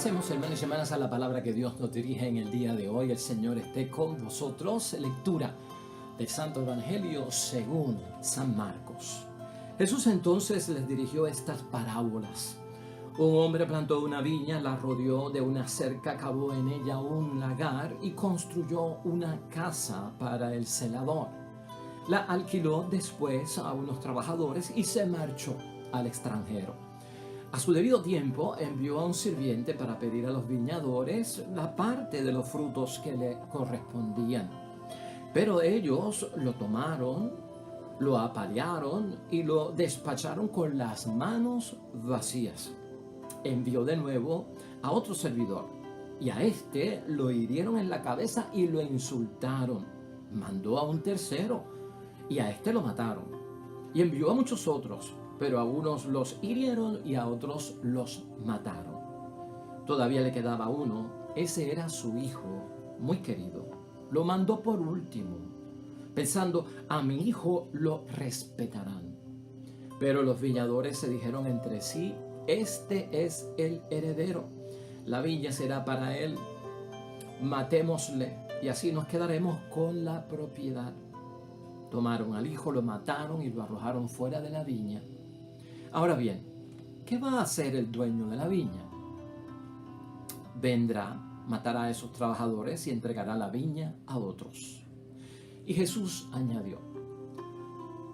Pasemos, hermanos y hermanas, a la palabra que Dios nos dirige en el día de hoy. El Señor esté con vosotros. Lectura del Santo Evangelio según San Marcos. Jesús entonces les dirigió estas parábolas. Un hombre plantó una viña, la rodeó de una cerca, cavó en ella un lagar y construyó una casa para el celador. La alquiló después a unos trabajadores y se marchó al extranjero. A su debido tiempo envió a un sirviente para pedir a los viñadores la parte de los frutos que le correspondían. Pero ellos lo tomaron, lo apalearon y lo despacharon con las manos vacías. Envió de nuevo a otro servidor y a este lo hirieron en la cabeza y lo insultaron. Mandó a un tercero y a este lo mataron. Y envió a muchos otros, pero a unos los hirieron y a otros los mataron. Todavía le quedaba uno, ese era su hijo muy querido. Lo mandó por último, pensando, a mi hijo lo respetarán. Pero los viñadores se dijeron entre sí, este es el heredero, la viña será para él, matémosle y así nos quedaremos con la propiedad. Tomaron al hijo, lo mataron y lo arrojaron fuera de la viña. Ahora bien, ¿qué va a hacer el dueño de la viña? Vendrá, matará a esos trabajadores y entregará la viña a otros. Y Jesús añadió,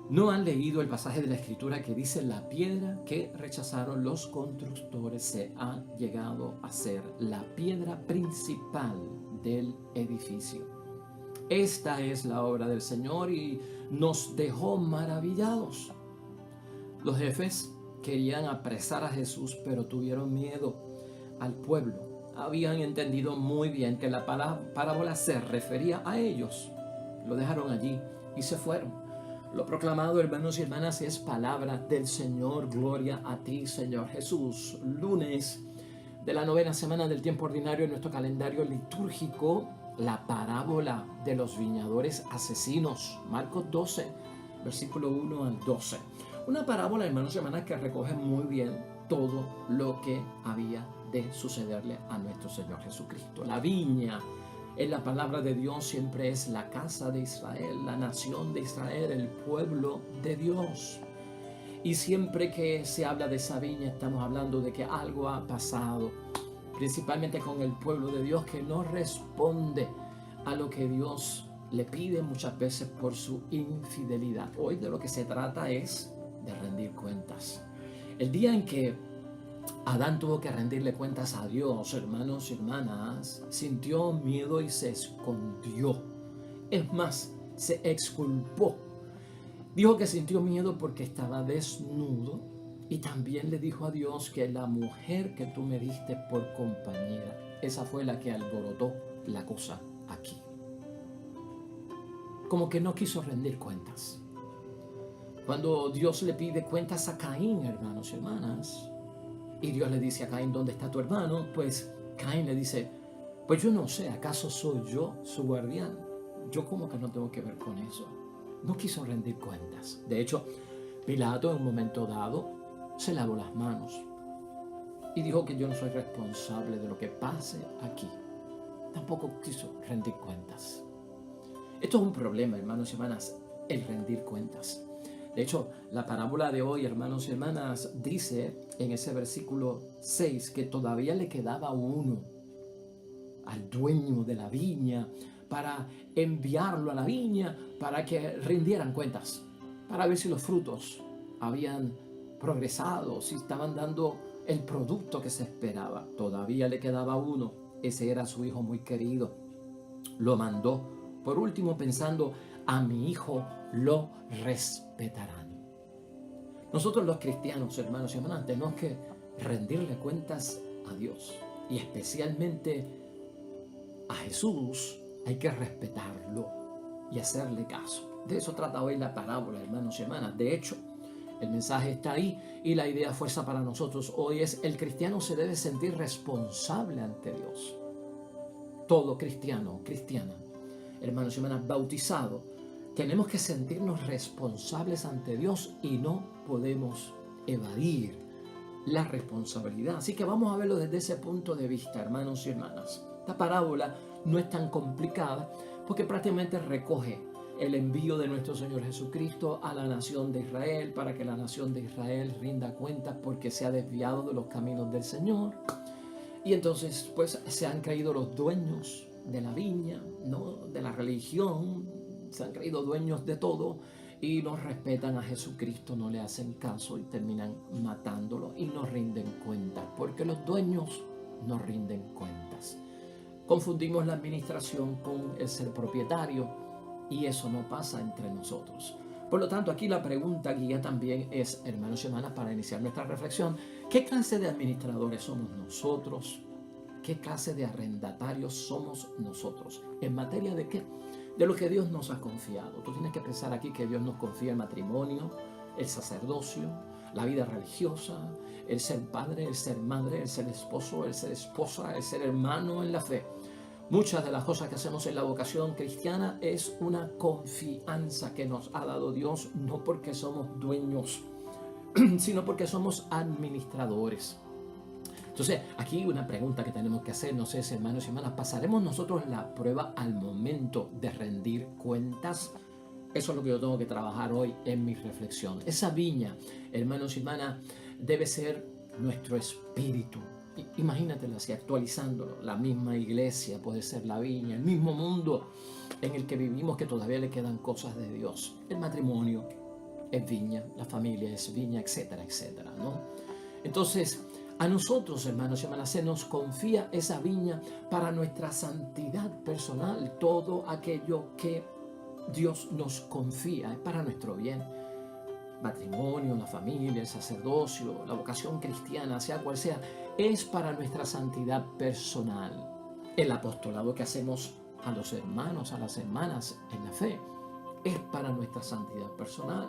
¿no han leído el pasaje de la Escritura que dice la piedra que rechazaron los constructores se ha llegado a ser la piedra principal del edificio? Esta es la obra del Señor y nos dejó maravillados. Los jefes querían apresar a Jesús, pero tuvieron miedo al pueblo. Habían entendido muy bien que la parábola se refería a ellos. Lo dejaron allí y se fueron. Lo proclamado, hermanos y hermanas, es palabra del Señor. Gloria a ti, Señor Jesús. Lunes de la 9ª semana del tiempo ordinario en nuestro calendario litúrgico, la parábola de los viñadores asesinos. Marcos 12, versículo 1 al 12. Una parábola, hermanos y hermanas, que recoge muy bien todo lo que había de sucederle a nuestro Señor Jesucristo. La viña en la palabra de Dios siempre es la casa de Israel, la nación de Israel, el pueblo de Dios. Y siempre que se habla de esa viña estamos hablando de que algo ha pasado, principalmente con el pueblo de Dios que no responde a lo que Dios le pide muchas veces por su infidelidad. Hoy de lo que se trata es de rendir cuentas. El día en que Adán tuvo que rendirle cuentas a Dios, hermanos y hermanas, sintió miedo y se escondió. Es más, se exculpó. Dijo que sintió miedo porque estaba desnudo y también le dijo a Dios que la mujer que tú me diste por compañera, esa fue la que alborotó la cosa aquí. Como que no quiso rendir cuentas. Cuando Dios le pide cuentas a Caín, hermanos y hermanas, y Dios le dice a Caín, ¿dónde está tu hermano? Pues Caín le dice, pues yo no sé, ¿acaso soy yo su guardián? Yo como que no tengo que ver con eso. No quiso rendir cuentas. De hecho, Pilato en un momento dado se lavó las manos y dijo que yo no soy responsable de lo que pase aquí. Tampoco quiso rendir cuentas. Esto es un problema, hermanos y hermanas, el rendir cuentas. De hecho, la parábola de hoy, hermanos y hermanas, dice en ese versículo 6 que todavía le quedaba uno al dueño de la viña para enviarlo a la viña para que rindieran cuentas, para ver si los frutos habían progresado, si estaban dando el producto que se esperaba. Todavía le quedaba uno, ese era su hijo muy querido. Lo mandó por último pensando, a mi hijo lo respetarán. Nosotros los cristianos, hermanos y hermanas, tenemos que rendirle cuentas a Dios y especialmente a Jesús. Hay que respetarlo y hacerle caso. De eso trata hoy la parábola, hermanos y hermanas. De hecho, el mensaje está ahí y la idea fuerza para nosotros hoy es el cristiano se debe sentir responsable ante Dios. Todo cristiano, cristiana, hermanos y hermanas, bautizado, tenemos que sentirnos responsables ante Dios y no podemos evadir la responsabilidad. Así que vamos a verlo desde ese punto de vista, hermanos y hermanas. Esta parábola no es tan complicada porque prácticamente recoge el envío de nuestro Señor Jesucristo a la nación de Israel para que la nación de Israel rinda cuentas porque se ha desviado de los caminos del Señor. Y entonces pues se han creído los dueños de la viña, ¿no? De la religión, se han creído dueños de todo y no respetan a Jesucristo, no le hacen caso y terminan matándolo y no rinden cuentas porque los dueños no rinden cuentas. Confundimos la administración con el ser propietario y eso no pasa entre nosotros. Por lo tanto, aquí la pregunta guía también es, hermanos y hermanas, para iniciar nuestra reflexión, ¿qué clase de administradores somos nosotros? ¿Qué clase de arrendatarios somos nosotros? ¿En materia de qué? De lo que Dios nos ha confiado. Tú tienes que pensar aquí que Dios nos confía el matrimonio, el sacerdocio, la vida religiosa, el ser padre, el ser madre, el ser esposo, el ser esposa, el ser hermano en la fe. Muchas de las cosas que hacemos en la vocación cristiana es una confianza que nos ha dado Dios, no porque somos dueños, sino porque somos administradores. Entonces, aquí una pregunta que tenemos que hacer, no sé, hermanos y hermanas, ¿pasaremos nosotros la prueba al momento de rendir cuentas? Eso es lo que yo tengo que trabajar hoy en mi reflexión. Esa viña, hermanos y hermanas, debe ser nuestro espíritu. Imagínatelo así, actualizándolo. La misma iglesia puede ser la viña, el mismo mundo en el que vivimos que todavía le quedan cosas de Dios. El matrimonio es viña, la familia es viña, etcétera, etcétera, ¿no? Entonces, a nosotros, hermanos y hermanas, se nos confía esa viña para nuestra santidad personal. Todo aquello que Dios nos confía es para nuestro bien. Matrimonio, la familia, el sacerdocio, la vocación cristiana, sea cual sea, es para nuestra santidad personal. El apostolado que hacemos a los hermanos, a las hermanas en la fe, es para nuestra santidad personal.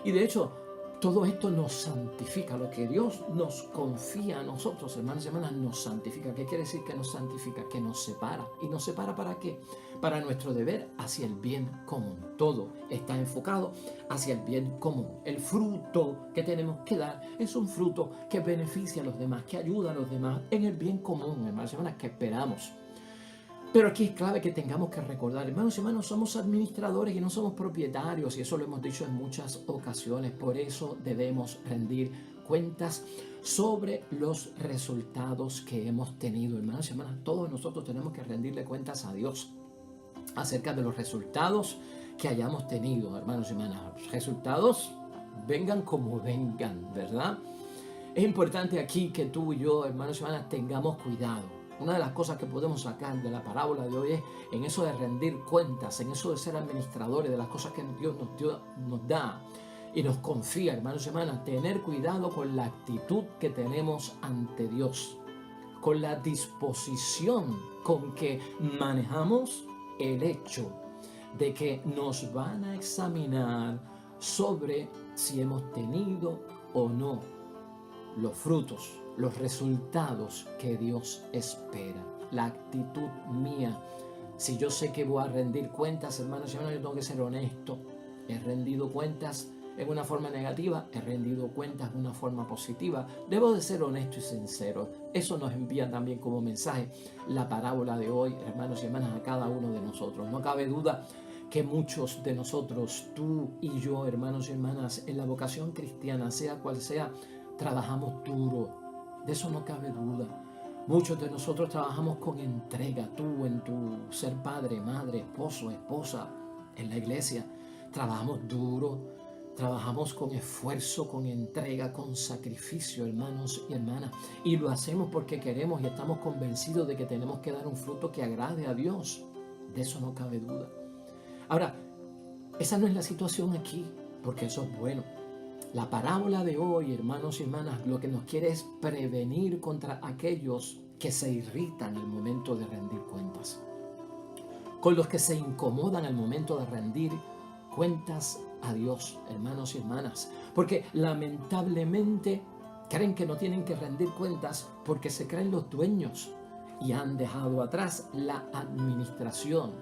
Y de hecho, todo esto nos santifica. Lo que Dios nos confía a nosotros, hermanos y hermanas, nos santifica. ¿Qué quiere decir que nos santifica? Que nos separa. ¿Y nos separa para qué? Para nuestro deber hacia el bien común. Todo está enfocado hacia el bien común. El fruto que tenemos que dar es un fruto que beneficia a los demás, que ayuda a los demás en el bien común, hermanos y hermanas, que esperamos. Pero aquí es clave que tengamos que recordar, hermanos y hermanas, somos administradores y no somos propietarios, y eso lo hemos dicho en muchas ocasiones. Por eso debemos rendir cuentas sobre los resultados que hemos tenido, hermanos y hermanas. Todos nosotros tenemos que rendirle cuentas a Dios acerca de los resultados que hayamos tenido, hermanos y hermanas. Los resultados vengan como vengan, ¿verdad? Es importante aquí que tú y yo, hermanos y hermanas, tengamos cuidado. Una de las cosas que podemos sacar de la parábola de hoy es en eso de rendir cuentas, en eso de ser administradores de las cosas que Dios nos da y nos confía, hermanos y hermanas, tener cuidado con la actitud que tenemos ante Dios, con la disposición con que manejamos el hecho de que nos van a examinar sobre si hemos tenido o no los frutos, los resultados que Dios espera. La actitud mía. Si yo sé que voy a rendir cuentas, hermanos y hermanas, yo tengo que ser honesto. He rendido cuentas en una forma negativa, he rendido cuentas de una forma positiva. Debo de ser honesto y sincero. Eso nos envía también como mensaje la parábola de hoy, hermanos y hermanas, a cada uno de nosotros. No cabe duda que muchos de nosotros, tú y yo, hermanos y hermanas, en la vocación cristiana, sea cual sea, trabajamos duro. De eso no cabe duda. Muchos de nosotros trabajamos con entrega. Tú en tu ser padre, madre, esposo, esposa, en la iglesia, trabajamos duro, trabajamos con esfuerzo, con entrega, con sacrificio, hermanos y hermanas. Y lo hacemos porque queremos y estamos convencidos de que tenemos que dar un fruto que agrade a Dios. De eso no cabe duda. Ahora, esa no es la situación aquí, porque eso es bueno. La parábola de hoy, hermanos y hermanas, lo que nos quiere es prevenir contra aquellos que se irritan al momento de rendir cuentas, con los que se incomodan al momento de rendir cuentas a Dios, hermanos y hermanas, porque lamentablemente creen que no tienen que rendir cuentas porque se creen los dueños y han dejado atrás la administración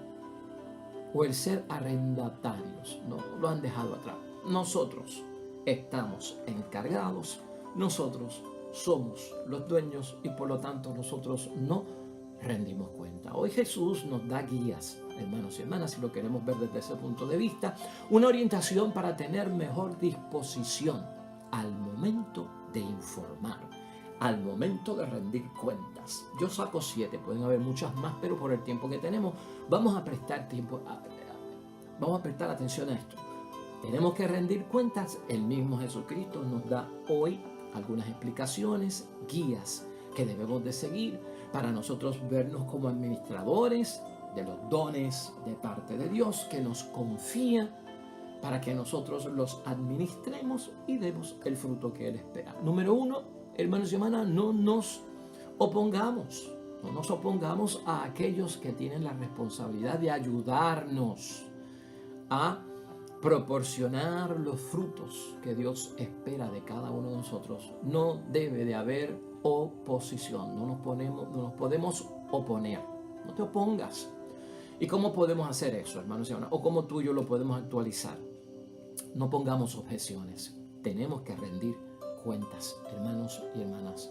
o el ser arrendatarios. No, lo han dejado atrás. Nosotros estamos encargados, nosotros somos los dueños y por lo tanto nosotros no rendimos cuenta. Hoy Jesús nos da guías, hermanos y hermanas, si lo queremos ver desde ese punto de vista, una orientación para tener mejor disposición al momento de informar, al momento de rendir cuentas. Yo saco 7, pueden haber muchas más, pero por el tiempo que tenemos vamos a prestar atención a esto. Tenemos que rendir cuentas. El mismo Jesucristo nos da hoy algunas explicaciones, guías que debemos de seguir para nosotros vernos como administradores de los dones de parte de Dios que nos confía para que nosotros los administremos y demos el fruto que Él espera. Número 1, hermanos y hermanas, no nos opongamos a aquellos que tienen la responsabilidad de ayudarnos a proporcionar los frutos que Dios espera de cada uno de nosotros. No debe de haber oposición, no nos podemos oponer. No te opongas. ¿Y cómo podemos hacer eso, hermanos y hermanas? ¿O cómo tú y yo lo podemos actualizar? No pongamos objeciones. Tenemos que rendir cuentas, hermanos y hermanas.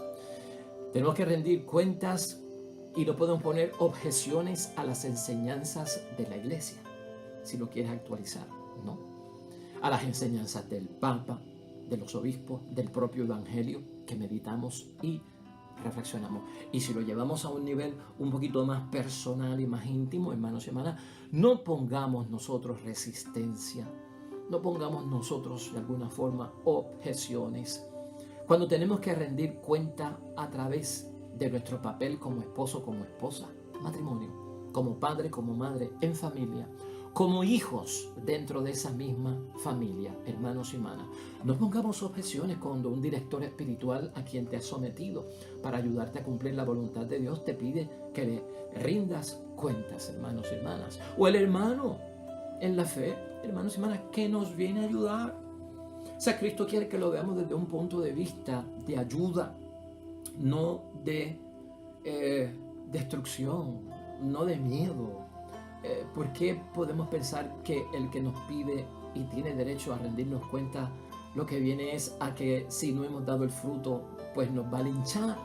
Tenemos que rendir cuentas y no podemos poner objeciones a las enseñanzas de la iglesia, si lo quieres actualizar, ¿no? A las enseñanzas del Papa, de los obispos, del propio Evangelio que meditamos y reflexionamos. Y si lo llevamos a un nivel un poquito más personal y más íntimo, hermanos y hermanas, no pongamos nosotros resistencia, no pongamos nosotros de alguna forma objeciones. Cuando tenemos que rendir cuenta a través de nuestro papel como esposo, como esposa, matrimonio, como padre, como madre, en familia, como hijos dentro de esa misma familia, hermanos y hermanas. No pongamos objeciones cuando un director espiritual a quien te has sometido para ayudarte a cumplir la voluntad de Dios te pide que le rindas cuentas, hermanos y hermanas. O el hermano en la fe, hermanos y hermanas, que nos viene a ayudar. O sea, Cristo quiere que lo veamos desde un punto de vista de ayuda, no de destrucción, no de miedo. ¿Por qué podemos pensar que el que nos pide y tiene derecho a rendirnos cuenta lo que viene es a que si no hemos dado el fruto, pues nos va a linchar?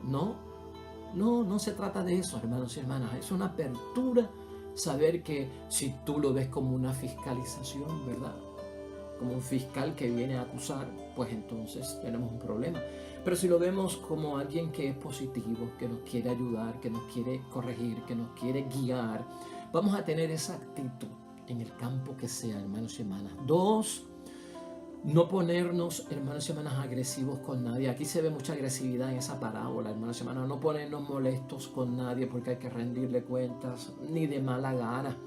No se trata de eso, hermanos y hermanas. Es una apertura saber que si tú lo ves como una fiscalización, ¿verdad? Como un fiscal que viene a acusar, pues entonces tenemos un problema. Pero si lo vemos como alguien que es positivo, que nos quiere ayudar, que nos quiere corregir, que nos quiere guiar, vamos a tener esa actitud en el campo que sea, hermanos y hermanas. 2, no ponernos, hermanos y hermanas, agresivos con nadie. Aquí se ve mucha agresividad en esa parábola, hermanos y hermanas. No ponernos molestos con nadie porque hay que rendirle cuentas, ni de mala gana.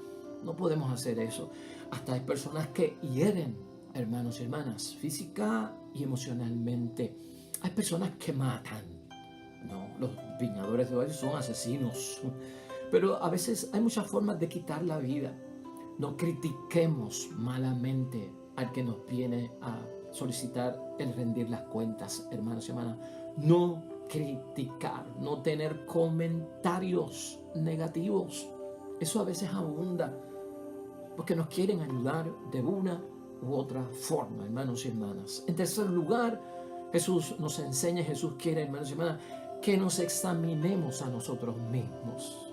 No podemos hacer eso. Hasta hay personas que hieren, hermanos y hermanas, física y emocionalmente. Hay personas que matan. No, los viñadores de hoy son asesinos. Pero a veces hay muchas formas de quitar la vida. No critiquemos malamente al que nos viene a solicitar el rendir las cuentas, hermanos y hermanas. No criticar, no tener comentarios negativos. Eso a veces abunda porque nos quieren ayudar de una u otra forma, hermanos y hermanas. En tercer lugar, Jesús nos enseña, Jesús quiere, hermanos y hermanas, que nos examinemos a nosotros mismos.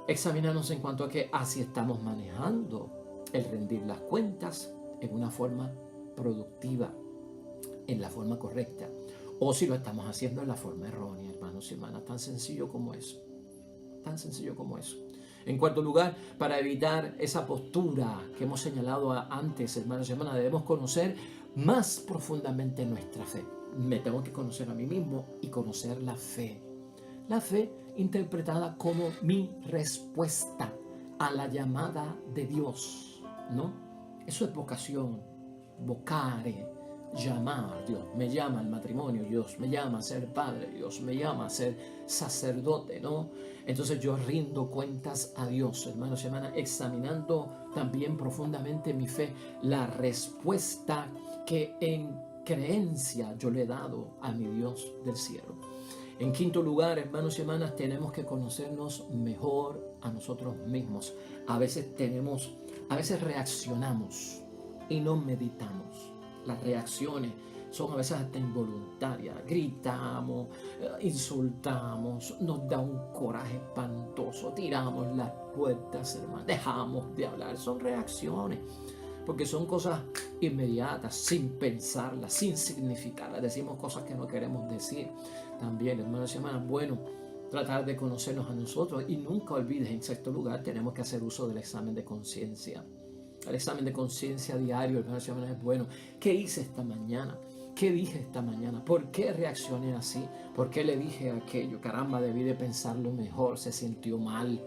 Examinarnos en cuanto a que así estamos manejando el rendir las cuentas en una forma productiva, en la forma correcta, o si lo estamos haciendo en la forma errónea, hermanos y hermanas. Tan sencillo como eso. Tan sencillo como eso. En cuarto lugar, para evitar esa postura que hemos señalado antes, hermanos y hermanas, debemos conocer más profundamente nuestra fe. Me tengo que conocer a mí mismo y conocer la fe. La fe interpretada como mi respuesta a la llamada de Dios, ¿no? Eso es vocación, vocare, llamar. Dios me llama al matrimonio, Dios me llama a ser padre, Dios me llama a ser sacerdote, ¿no? Entonces yo rindo cuentas a Dios, hermanos y hermanas, examinando también profundamente mi fe, la respuesta que en creencia yo le he dado a mi Dios del cielo. En quinto lugar, hermanos y hermanas, tenemos que conocernos mejor a nosotros mismos. A veces reaccionamos y no meditamos. Las reacciones son a veces hasta involuntarias. Gritamos, insultamos, nos da un coraje espantoso, tiramos las puertas, hermano, dejamos de hablar. Son reacciones, porque son cosas inmediatas, sin pensarlas, sin significarlas. Decimos cosas que no queremos decir. También, hermanos y hermanas, bueno, tratar de conocernos a nosotros. Y nunca olvides, en sexto lugar, tenemos que hacer uso del examen de conciencia. El examen de conciencia diario, hermanos y hermanas, es bueno. ¿Qué hice esta mañana? ¿Qué dije esta mañana? ¿Por qué reaccioné así? ¿Por qué le dije aquello? Caramba, debí de pensarlo mejor. Se sintió mal.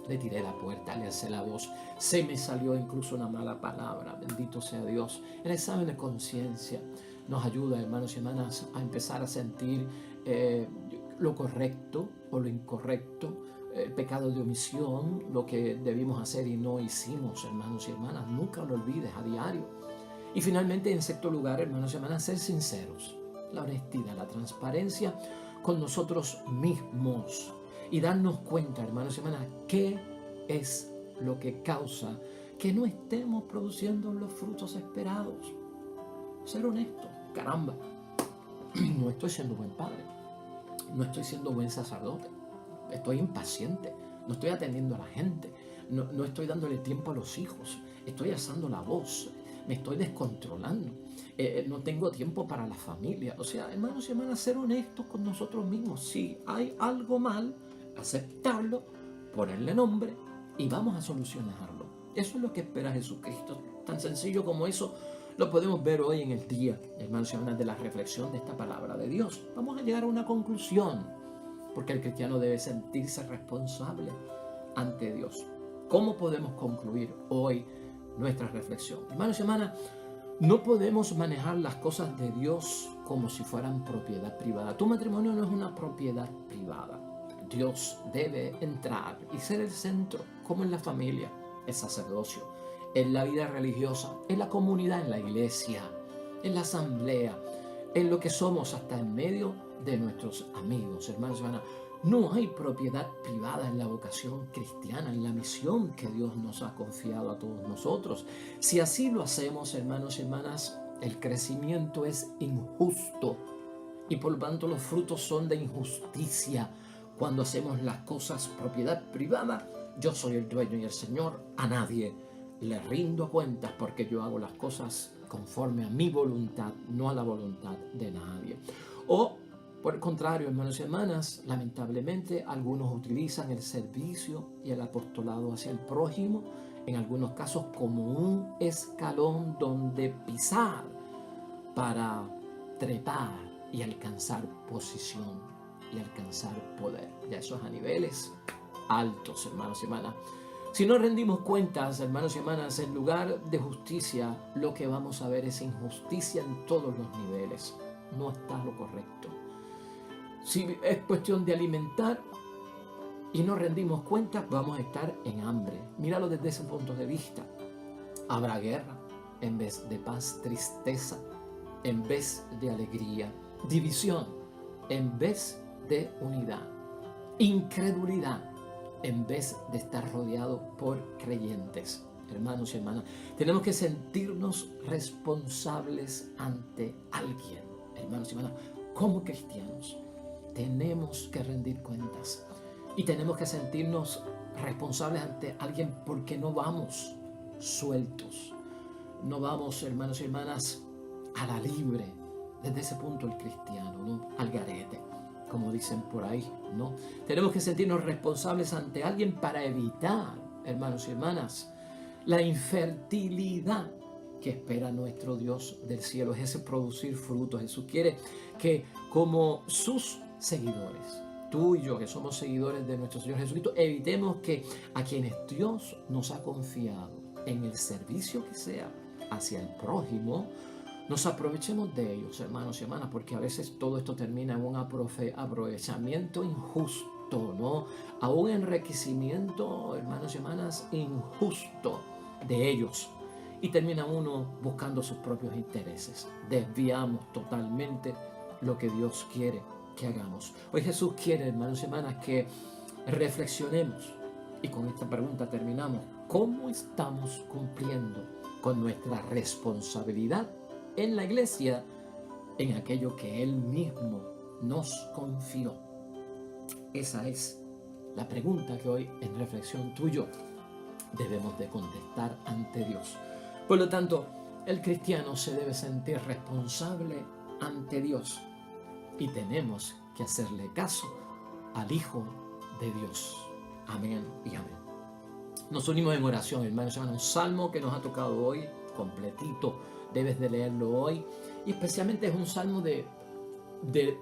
Le tiré la puerta, le alcé la voz. Se me salió incluso una mala palabra. Bendito sea Dios. El examen de conciencia nos ayuda, hermanos y hermanas, a empezar a sentir lo correcto o lo incorrecto, el pecado de omisión, lo que debimos hacer y no hicimos, hermanos y hermanas. Nunca lo olvides, a diario. Y finalmente, en sexto lugar, hermanos y hermanas, ser sinceros. La honestidad, la transparencia con nosotros mismos. Y darnos cuenta, hermanos y hermanas, qué es lo que causa que no estemos produciendo los frutos esperados. Ser honesto. Caramba, no estoy siendo buen padre. No estoy siendo buen sacerdote. Estoy impaciente. No estoy atendiendo a la gente. No estoy dándole tiempo a los hijos. Estoy alzando la voz. Me estoy descontrolando. No tengo tiempo para la familia. O sea, hermanos y hermanas, ser honestos con nosotros mismos. Si hay algo mal, aceptarlo, ponerle nombre y vamos a solucionarlo. Eso es lo que espera Jesucristo. Tan sencillo como eso lo podemos ver hoy en el día, hermanos y hermanas, de la reflexión de esta palabra de Dios. Vamos a llegar a una conclusión, porque el cristiano debe sentirse responsable ante Dios. ¿Cómo podemos concluir hoy nuestra reflexión? Hermanos y hermanas, no podemos manejar las cosas de Dios como si fueran propiedad privada. Tu matrimonio no es una propiedad privada. Dios debe entrar y ser el centro, como en la familia, el sacerdocio, en la vida religiosa, en la comunidad, en la iglesia, en la asamblea, en lo que somos, hasta en medio de nuestros amigos. Hermanos y hermanas, no hay propiedad privada en la vocación cristiana, en la misión que Dios nos ha confiado a todos nosotros. Si así lo hacemos, hermanos y hermanas, el crecimiento es injusto y por lo tanto los frutos son de injusticia. Cuando hacemos las cosas propiedad privada, yo soy el dueño y el Señor, a nadie le rindo cuentas porque yo hago las cosas conforme a mi voluntad, no a la voluntad de nadie. O por el contrario, hermanos y hermanas, lamentablemente algunos utilizan el servicio y el apostolado hacia el prójimo, en algunos casos como un escalón donde pisar para trepar y alcanzar posición y alcanzar poder. Ya eso es a niveles altos, hermanos y hermanas. Si no rendimos cuentas, hermanos y hermanas, en lugar de justicia, lo que vamos a ver es injusticia en todos los niveles. No está lo correcto. Si es cuestión de alimentar y no rendimos cuentas, vamos a estar en hambre. Míralo desde ese punto de vista. Habrá guerra en vez de paz, tristeza en vez de alegría, división en vez de unidad, incredulidad en vez de estar rodeado por creyentes. Hermanos y hermanas, tenemos que sentirnos responsables ante alguien. Hermanos y hermanas, como cristianos tenemos que rendir cuentas y tenemos que sentirnos responsables ante alguien, porque no vamos sueltos, no vamos, hermanos y hermanas, a la libre. Desde ese punto el cristiano, ¿no? Al garete, como dicen por ahí, ¿no? Tenemos que sentirnos responsables ante alguien para evitar, hermanos y hermanas, la infertilidad que espera nuestro Dios del cielo. Es ese producir frutos. Jesús quiere que, como sus seguidores, tú y yo, que somos seguidores de nuestro Señor Jesucristo, evitemos que a quienes Dios nos ha confiado en el servicio que sea hacia el prójimo, nos aprovechemos de ellos, hermanos y hermanas, porque a veces todo esto termina en un aprovechamiento injusto, ¿no? A un enriquecimiento, hermanos y hermanas, injusto de ellos. Y termina uno buscando sus propios intereses. Desviamos totalmente lo que Dios quiere que hagamos. Hoy Jesús quiere, hermanos y hermanas, que reflexionemos. Y con esta pregunta terminamos. ¿Cómo estamos cumpliendo con nuestra responsabilidad en la iglesia en aquello que Él mismo nos confió. Esa es la pregunta que hoy en reflexión tú y yo debemos de contestar ante Dios. Por lo tanto, el cristiano se debe sentir responsable ante Dios y tenemos que hacerle caso al Hijo de Dios. Amén y amén. Nos unimos en oración, hermanos y hermanas. Un salmo que nos ha tocado hoy, completito, debes de leerlo hoy. Y especialmente es un salmo de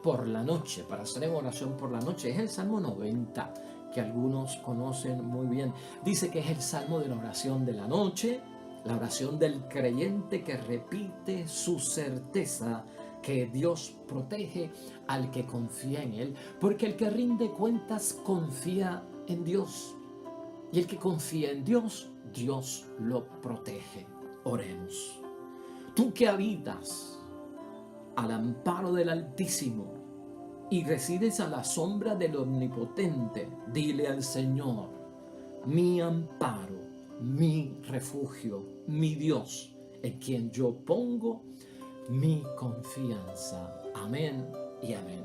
por la noche, para hacer en oración por la noche. Es el Salmo 90, que algunos conocen muy bien. Dice que es el salmo de la oración de la noche, la oración del creyente que repite su certeza que Dios protege al que confía en Él, porque el que rinde cuentas confía en Dios, y el que confía en Dios, Dios lo protege. Oremos. Tú que habitas al amparo del Altísimo y resides a la sombra del Omnipotente, dile al Señor: mi amparo, mi refugio, mi Dios, en quien yo pongo mi confianza. Amén y amén.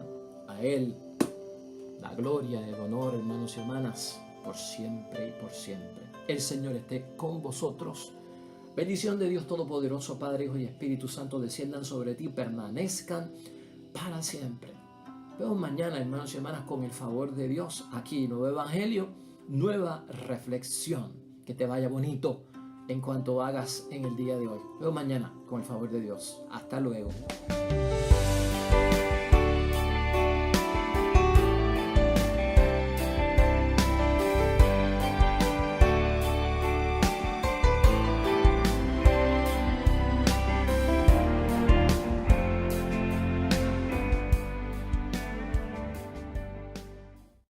A Él la gloria, el honor, hermanos y hermanas, por siempre y por siempre. El Señor esté con vosotros. Bendición de Dios Todopoderoso, Padre, Hijo y Espíritu Santo, desciendan sobre ti, permanezcan para siempre. Vemos mañana, hermanos y hermanas, con el favor de Dios, aquí, nuevo evangelio, nueva reflexión. Que te vaya bonito en cuanto hagas en el día de hoy. Vemos mañana con el favor de Dios. Hasta luego.